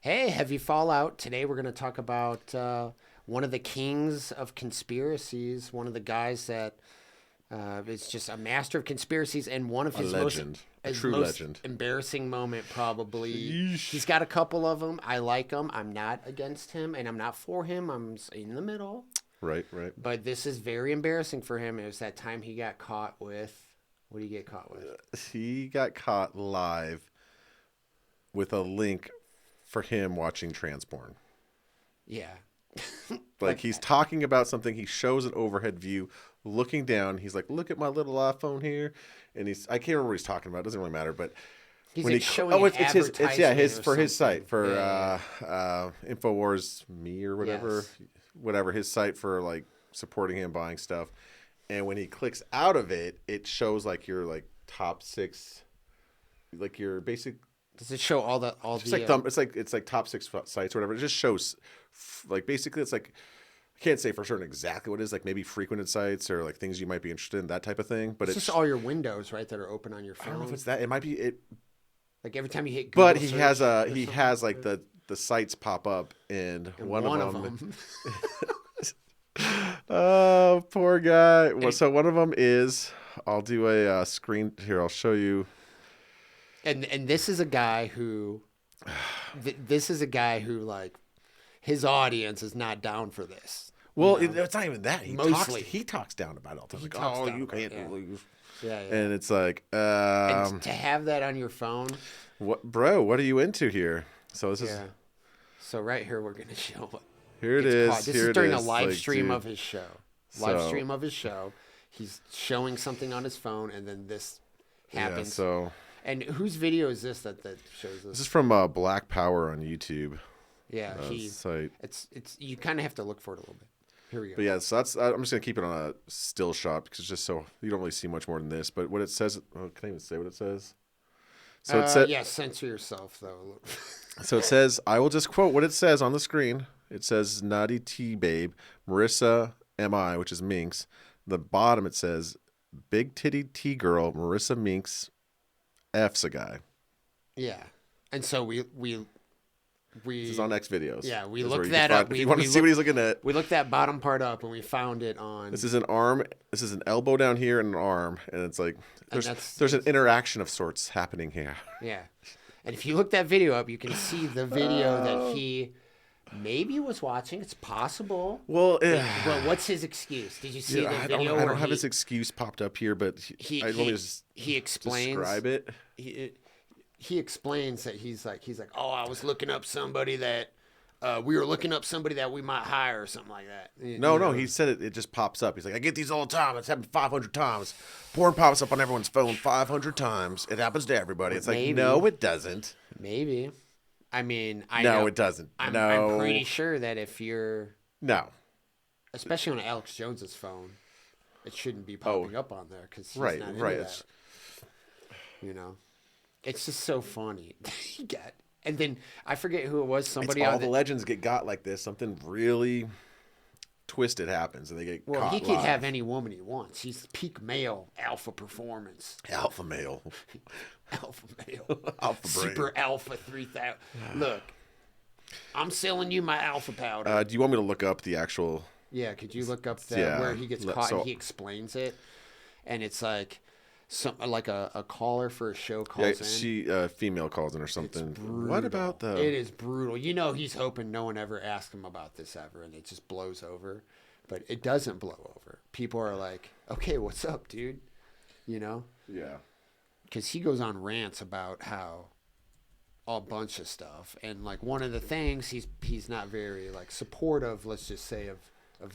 Hey, heavy fallout. Today we're going to talk about one of the kings of conspiracies, one of the guys that is just a master of conspiracies, and one of A his legend. A his true most legend. embarrassing moment probably. Yeesh. He's got a couple of them. I like him. I'm not against him, and I'm not for him. I'm in the middle. Right, right. But this is very embarrassing for him. It was that time he got caught with. What did he get caught with? He got caught live with a link for him watching trans porn. Yeah. Like he's talking about something. He shows an overhead view, looking down. He's like, "Look at my little iPhone here," and I can't remember what he's talking about. It doesn't really matter. But He's when like he showing it's his advertisement for or his site something. for Yeah. Infowars Me or whatever, Yes. whatever his site for like supporting him buying stuff. And when he clicks out of it, it shows like your like top 6, like your basic. Does it show all Just the like it's like top 6 sites or whatever. It just shows like basically it's like I can't say for certain exactly what it is, like maybe frequented sites or like things you might be interested in, that type of thing. But it's just all your windows, right, that are open on your I phone. don't know if it's that. It might be it. Like every time you hit Google But he search has or he something has like like that. the sites pop up and And one of them. them. Oh, poor guy. Well, so one of them is I'll do a screen here. I'll show you. and this is a guy who this is a guy who like his audience is not down for this. Well, You know? it's not even that. Mostly. He talks down about it all the time. He Like, talks oh, down you about it, can't yeah. leave. Yeah. And it's like, And to have that on your phone. what, bro? What are you into here? So this is Yeah. So right here we're gonna show what here it gets is. caught. This Here is it during a is. live Like, stream dude. of his show. Live So- stream of his show. He's showing something on his phone, and then this happens. Yeah, so And whose video is this that shows this this? is from Black Power on YouTube Yeah, site. it's you kind of have to look for it a little bit. Here we go. But yeah, so I'm just gonna keep it on a still shot because it's just so you don't really see much more than this. But what it says, can I even say what it says? So it says, Yeah, censor yourself though. so it says, I will just quote what it says on the screen. It says, "Naughty T babe, Marissa M.I., which is Minx." The bottom it says, "Big titty T girl, Marissa Minx, F's a guy." Yeah, and so we This is on X videos. Yeah, we This is looked where you that can up. find- if you want to see what he's looking at. we looked that bottom part up and we found it on. This is an arm. This is an elbow down here and an arm, and it's like that's- there's an interaction of sorts happening here. Yeah, and if you look that video up, you can see the video that he maybe was watching. It's possible. Well, But what's his excuse? Did you see the I video? don't where have he, his excuse popped up here, but let me just he explains. describe it. He explains that he's like, oh, I was looking up somebody that we were looking up somebody that we might hire or something like that. No, he said it. It just pops up. He's like, I get these all the time. It's happened 500 times. Porn pops up on everyone's phone 500 times. It happens to everybody. It's like, Maybe. no, it doesn't. Maybe. I mean, I No, know, it doesn't. I'm No. pretty sure that if you're, No. especially on Alex Jones's phone, it shouldn't be popping up on there because he's Right, not into right. that. You know, it's just so funny. He got, and then I forget who it was. It's Somebody all on the legends get got like this. Something really twisted happens, and they get well, caught he could live. have any woman he wants. He's peak male, alpha performance. Alpha male. Alpha male. Alpha brain. Super alpha 3000. Look, I'm selling you my alpha powder. Do you want me to look up the actual? Yeah, could you look up that Yeah, where he gets caught and he explains it? And it's like like a caller for a show calls Yeah, in. she female calls in or something. What about the? It is brutal. You know he's hoping no one ever asks him about this ever, and it just blows over. But it doesn't blow over. People are like, okay, what's up, dude? You know? Yeah. Because he goes on rants about how a bunch of stuff, and like one of the things he's not very like supportive, let's just say, of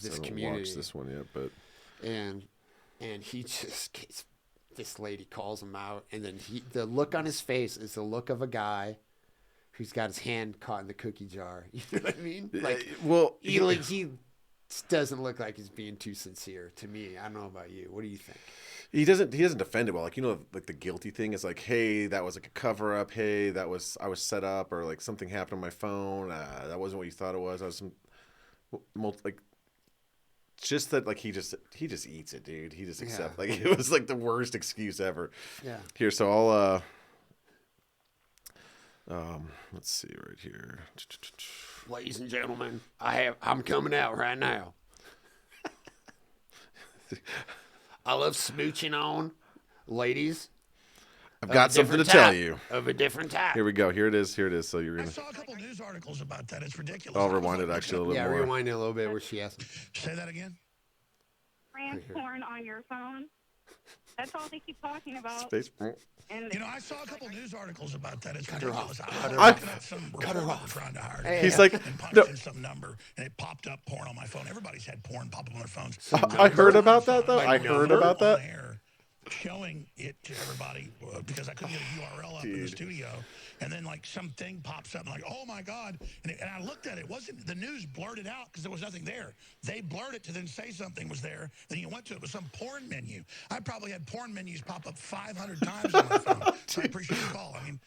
this I haven't community. watched this one yet, but And he just gets, this lady calls him out, and then the look on his face is the look of a guy who's got his hand caught in the cookie jar. You know what I mean? Like, well, he doesn't look like he's being too sincere to me. I don't know about you. What do you think? he doesn't defend it well. Like, you know, like the guilty thing is like, hey, that was like a cover up. Hey, I was set up, or like something happened on my phone. That wasn't what you thought it was. I was like. Just that, like he just eats it, dude. He just accepts. Yeah. Like it was like the worst excuse ever. Yeah. Here, so I'll Let's see right here. Ladies and gentlemen, I'm coming out right now. I love smooching on ladies. I've got something to tell you. Of a different type. Here we go. Here it is. So you're gonna. I saw a couple news articles about that. It's ridiculous. I'll rewind it actually a little more. Yeah, rewind it a little bit where she asked. Say that again. Trans porn on your phone. That's all they keep talking about. Space. And You know, I saw a couple news articles about that. It's Cut her ridiculous. off. I Cut her was off. looking at some Cut her reporter off. trying to hire Hey, me He's like, and punched no. in some number, and it popped up porn on my phone. Everybody's had porn pop up on their phones. I heard about that though. Like I heard about On that. air, showing it to everybody because I couldn't get a URL up in the studio, and then like something pops up, and like, oh my god! And I looked at it. It wasn't the news blurted out because there was nothing there. They blurred it to then say something was there. Then you went to it was some porn menu. I probably had porn menus pop up 500 times on my phone. So I appreciate your call. I mean,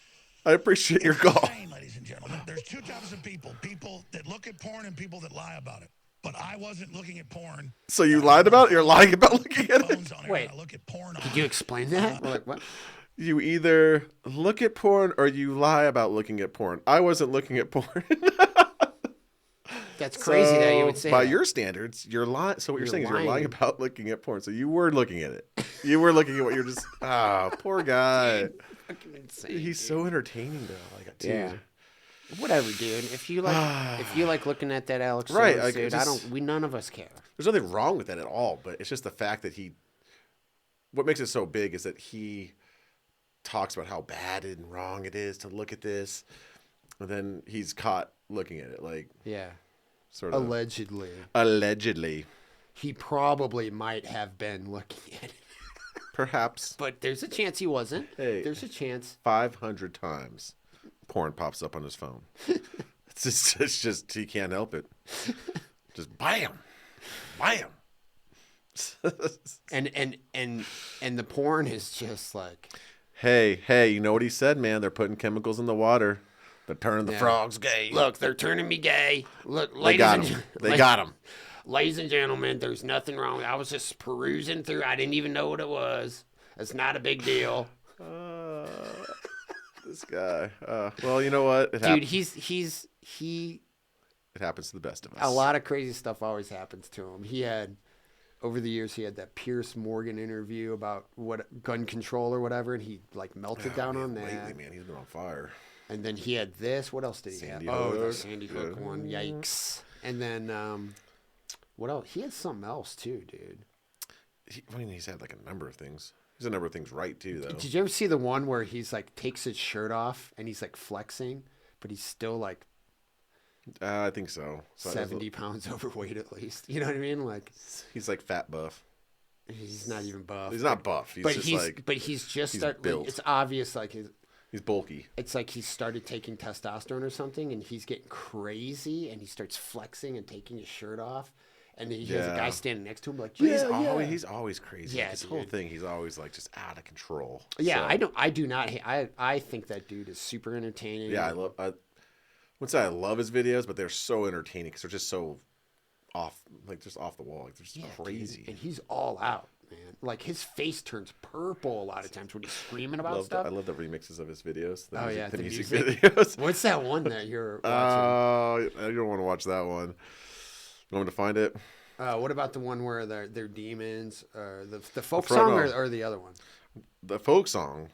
I appreciate your call. insane, ladies and gentlemen. There's two types of people: people that look at porn and people that lie about it. But I wasn't looking at porn. So you lied about it? You're lying about looking at it? Phones on air, Wait. and I look at porn. Did you explain that? We're like, what? You either look at porn or you lie about looking at porn. I wasn't looking at porn. That's crazy that you would say by that. your standards, you're lying. So what you're saying is you're lying lying. about looking at porn. So you were looking at it. You were looking at what you're just. Poor guy. Fucking insane. He's so entertaining though. Like, dude. Yeah. Whatever, dude. If you like looking at that Alex Right, Jones, like, dude, just- none of us care. There's nothing wrong with that at all, but it's just the fact that what makes it so big is that he talks about how bad and wrong it is to look at this, and then he's caught looking at it, like, Yeah. sort of Allegedly. allegedly, He probably might have been looking at it. perhaps But there's a chance he wasn't. Hey. There's a chance. 500 times porn pops up on his phone. It's just he can't help it. Just bam. And the porn is just like, Hey, you know what he said, man? They're putting chemicals in the water. They're turning the Yeah. frogs gay. look, they're turning me gay. Look, They got him. They got him. Ladies and gentlemen, there's nothing wrong. I was just perusing through. I didn't even know what it was. It's not a big deal. This guy. Well, you know what? It Dude, happens. It happens to the best of us. a lot of crazy stuff always happens to him. Over the years, he had that Pierce Morgan interview about gun control or whatever, and he like melted down on that. Lately, man, he's been on fire. And then he had this. What else did he Sandy have? Oh, the Hook. Sandy Hook one. Yikes. And then what else? He had something else too, dude. He's had like a number of things. He's a number of things right too, though. Did you ever see the one where he's like takes his shirt off and he's like flexing, but he's still like I think so. 70 pounds overweight at least? You know what I mean? Like He's like fat buff. he's not even buff. He's not buff. He's just like he's just he's like, built. it's obvious like he's bulky. it's like he started taking testosterone or something and he's getting crazy and he starts flexing and taking his shirt off and he has a guy Yeah. standing next to him like, But yeah, he's always crazy. Yeah, His whole dude. thing, he's always like just out of control. Yeah, So, I do not I think that dude is super entertaining. Yeah, I wouldn't say I love his videos, but they're so entertaining because they're just so off, like just off the wall. Like they're just Yeah, crazy. dude. And he's all out, man. Like his face turns purple a lot of times when he's screaming about stuff. I love the remixes of his videos. Oh, yeah, the the music music. videos. What's that one that you're watching? You don't want to watch that one. You want me to find it? What about the one where they're demons? The folk front song row. or the other one? The folk song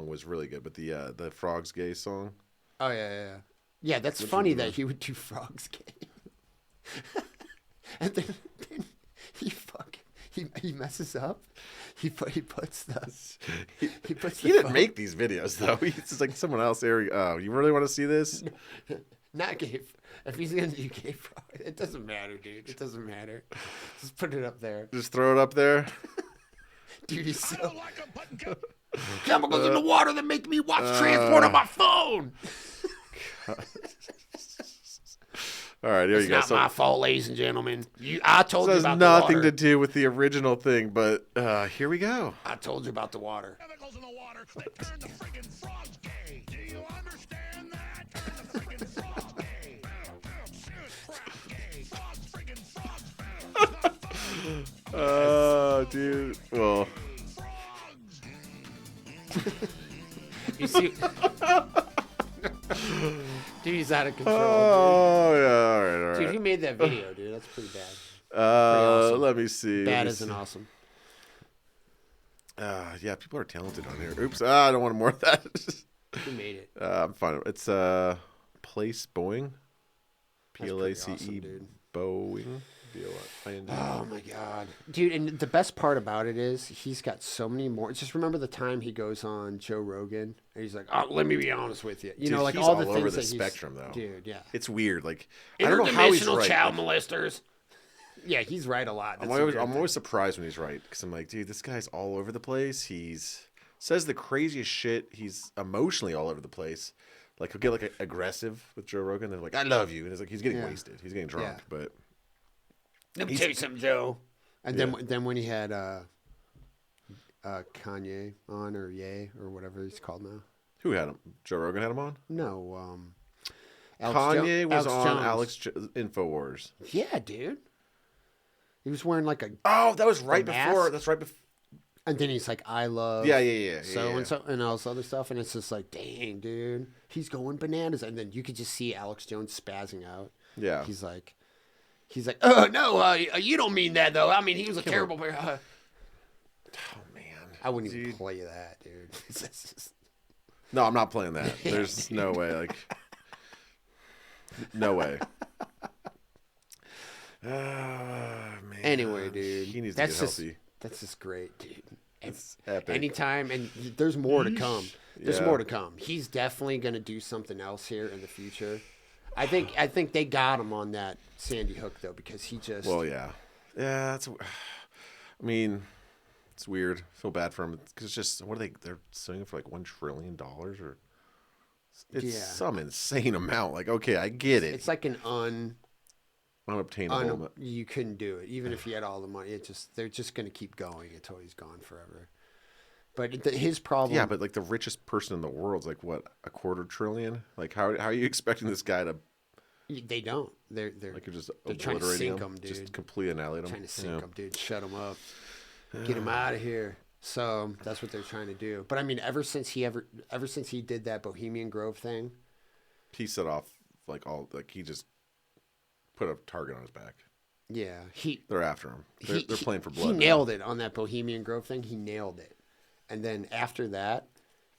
was really good, but the frogs gay song. Oh yeah. Yeah, that's funny that he would do frogs gay. And then he messes up. He puts the he puts He the didn't phone- make these videos though. He's just like someone else there. You really want to see this? not gay. If he's gonna do gay frog, it doesn't matter, dude. It doesn't matter. Just put it up there, Just throw it up there. dude. He's I so don't like 'em putting chemicals in the water that make me watch transport on my phone. All right, here It's you go. not my fault, ladies and gentlemen. I told This you has about nothing the to water. do with the original thing, but here we go. I told you about the water. chemicals in the water that turn the friggin' frogs gay. Do you understand that? Turn the friggin' frogs gay. Shoot, crap gay. Frogs, friggin' frogs. Oh, dude. Well, You see, Dude, he's out of control. Oh yeah, all right. Dude, who made that video, dude? That's pretty bad. Pretty awesome. Let me see. Bad isn't awesome. Yeah, people are talented on here. Oops, I don't want more of that. Who made it? I'm fine. It's Place Boeing. PLACE awesome, dude. Boeing. B-O-I-N-G. Oh my god, dude! And the best part about it is he's got so many more. Just remember the time he goes on Joe Rogan and he's like, "Oh, let me be honest with you." You know, like he's all the over things the that spectrum, though. Dude, yeah. It's weird. Like I don't know how he's Interdimensional right. child molesters. Yeah, he's right a lot. I'm always surprised when he's right because I'm like, dude, this guy's all over the place. He's says the craziest shit. He's emotionally all over the place. Like he'll get like aggressive with Joe Rogan. They're like, "I love you," and it's like he's getting wasted. He's getting drunk, but. Let me tell you something, Joe. And then when he had Kanye on or Ye or whatever he's called now. Who had him? Joe Rogan had him on? No, Kanye was on Jones. InfoWars. Yeah, dude. He was wearing like a Oh, that was right mask? before. That's right before. and then he's like, I love Yeah. and so and all this other stuff, and it's just like, dang, dude, he's going bananas. And then you could just see Alex Jones spazzing out. Yeah. He's like, oh no, you don't mean that though. I mean, he was a terrible player. Oh man, I wouldn't even play that, dude. It's just... No, I'm not playing that. There's no way. Like, no way. Man. Anyway, dude, he needs to get healthy. That's just great, dude. It's epic. Anytime, and there's more to come. There's Yeah. more to come. He's definitely going to do something else here in the future. I think they got him on that Sandy Hook though, because he just. Well, yeah. That's. I mean, it's weird. I feel bad for him because it's just what are they? They're suing him for like $1 trillion or. It's some insane amount. Like, okay, I get it. It's like an unobtainable. you couldn't do it even if you had all the money. They're just going to keep going until he's gone forever. But his problem. Yeah, but like the richest person in the world's like what, $250 billion? Like how are you expecting this guy to? They don't. They're like you're just trying to sink him, dude. Just completely annihilate him. Trying to sink him, dude. Shut him up. Get him out of here. So that's what they're trying to do. But I mean, ever since he did that Bohemian Grove thing, he set off he just put a target on his back. Yeah, they're after him. They're playing for blood. He nailed it on that Bohemian Grove thing. He nailed it. And then after that,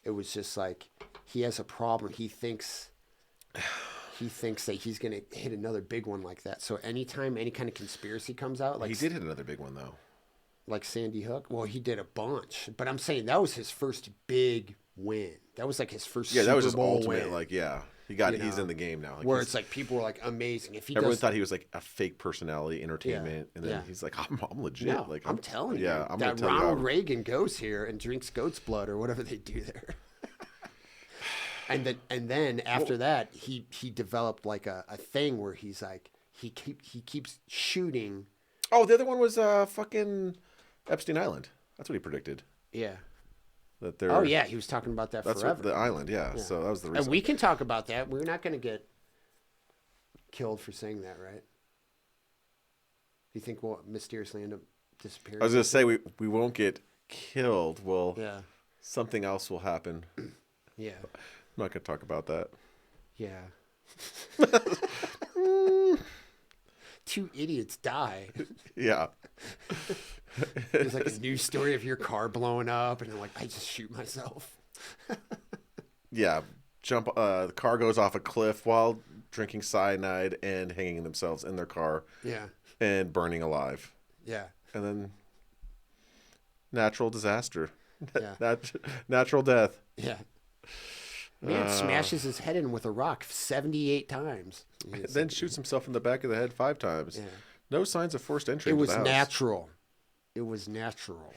it was just like he has a problem. He thinks that he's going to hit another big one like that. So anytime any kind of conspiracy comes out, like he did hit another big one though. Like Sandy Hook. Well, he did a bunch, but I'm saying that was his first big win. That was like his first Super that was his Bowl ultimate. win. Like, yeah, he's in the game now. Like, where it's like people were like amazing. If he everyone thought he was like a fake personality, entertainment, and then yeah. he's like, I'm legit. No, like I'm telling you, I'm that tell Ronald you Reagan goes here and drinks goat's blood or whatever they do there. and then after that, he developed like a thing where he's like he keeps shooting. Oh, the other one was fucking Epstein Island. That's what he predicted. Yeah. That they're. Oh yeah, he was talking about that that's forever. What, the island, yeah. So that was the reason. And we can talk about that. We're not going to get killed for saying that, right? Do you think we'll mysteriously end up disappearing? I was going to say we won't get killed. Well, yeah. Something else will happen. Yeah. I'm not going to talk about that. Yeah. 2 idiots die. Yeah. There's like a news story of your car blowing up, and they're like, I just shoot myself. Yeah. The car goes off a cliff while drinking cyanide and hanging themselves in their car. Yeah. And burning alive. Yeah. And then natural disaster. Yeah. Natural death. Yeah. Man smashes his head in with a rock 78 times. Then shoots himself in the back of the head 5 times. Yeah. No signs of forced entry. It into was the house. natural. It was natural.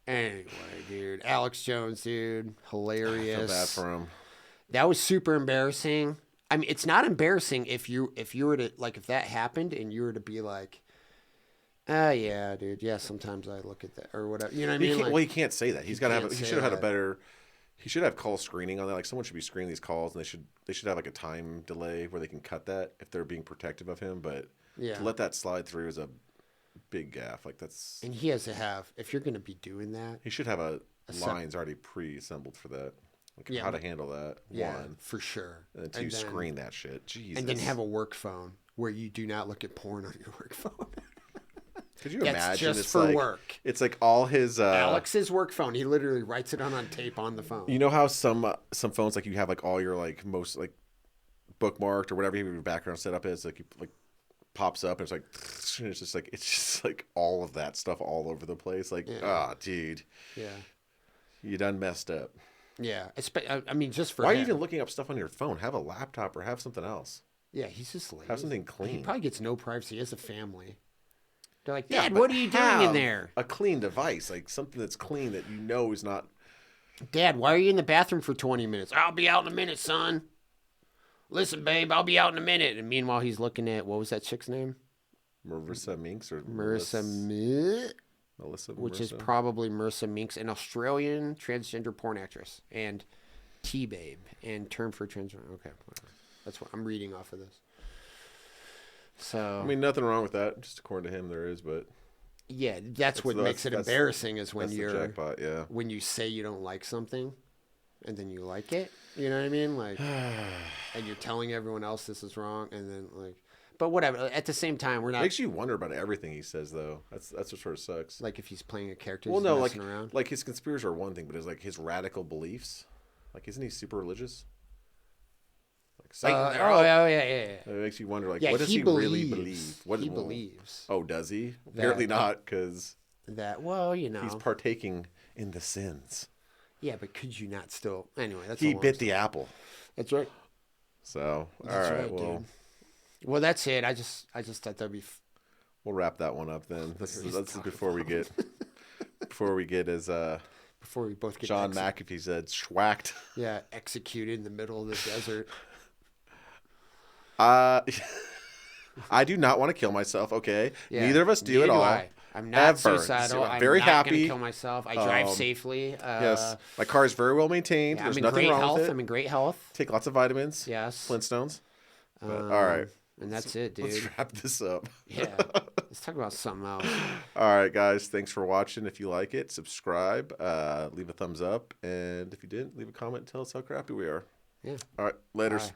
Anyway, dude. Alex Jones, dude. Hilarious. I feel bad for him. That was super embarrassing. I mean, it's not embarrassing if you were to, like, if that happened and you were to be like, yeah, dude. Yeah, sometimes I look at that or whatever. You know what I mean? Well, he can't say that. He's got to have. He should have had a that. better. He should have call screening on that. Like someone should be screening these calls, and they should have like a time delay where they can cut that if they're being protective of him. But to let that slide through is a big gaffe. Like that's. And he has to have. If you're going to be doing that, he should have lines already pre-assembled for that. Like Yeah, how to handle that. Yeah, One. for sure. And then two, screen that shit. Jesus. And then have a work phone where you do not look at porn on your work phone. Could you That's imagine? just It's for like, work. It's like all his Alex's work phone. He literally writes it on tape on the phone. You know how some phones like you have like all your like most like bookmarked or whatever your background setup is like pops up and it's like and it's just like all of that stuff all over the place. Like dude. Yeah. You done messed up. Yeah. I mean, just for why are him. you even looking up stuff on your phone? Have a laptop or have something else. Yeah, he's just lazy. Have something clean. He probably gets no privacy. He has a family. They're like, Yeah, Dad, but what are you doing in there? A clean device, like something that's clean that you know is not. Dad, why are you in the bathroom for 20 minutes? I'll be out in a minute, son. Listen, babe, I'll be out in a minute. And meanwhile, he's looking at, what was that chick's name? Marissa Minks or Melissa, Melissa, which is probably Marissa Minks, an Australian transgender porn actress, and T-Babe, and term for transgender. Okay, that's what I'm reading off of this. So I mean, nothing wrong with that. Just according to him, there is, but yeah, that's what makes it embarrassing is when you're jackpot, yeah. When you say you don't like something, and then you like it. You know what I mean? Like, and you're telling everyone else this is wrong, and then like, but whatever. At the same time, we're not. Makes you wonder about everything he says, though. That's what sort of sucks. Like if he's playing a character, well, he's no, messing around. like his conspiracies are one thing, but it's like his radical beliefs. Like, isn't he super religious? Like, Satan, yeah. It makes you wonder, like, what does he really believe? What he believes. Oh, does he? Apparently not, because he's partaking in the sins. Yeah, but could you not still? Anyway, that's he bit the apple. That's right. So, that's all right, well, dude. Well, that's it. I just thought that'd be. We'll wrap that one up then. This is before we get as before we both get John McAfee said schwacked. Yeah, executed in the middle of the desert. I do not want to kill myself. Okay, yeah, neither of us do at all. I'm not suicidal. I'm very happy. Gonna kill myself. I drive safely. Yes, my car is very well maintained. Yeah, There's nothing wrong with it. I'm in great health. Take lots of vitamins. Yes. Flintstones. But, all right. And that's it, dude. Let's wrap this up. Yeah. Let's talk about something else. All right, guys. Thanks for watching. If you like it, subscribe, leave a thumbs up, and if you didn't, leave a comment and tell us how crappy we are. Yeah. All right. Laters. Bye.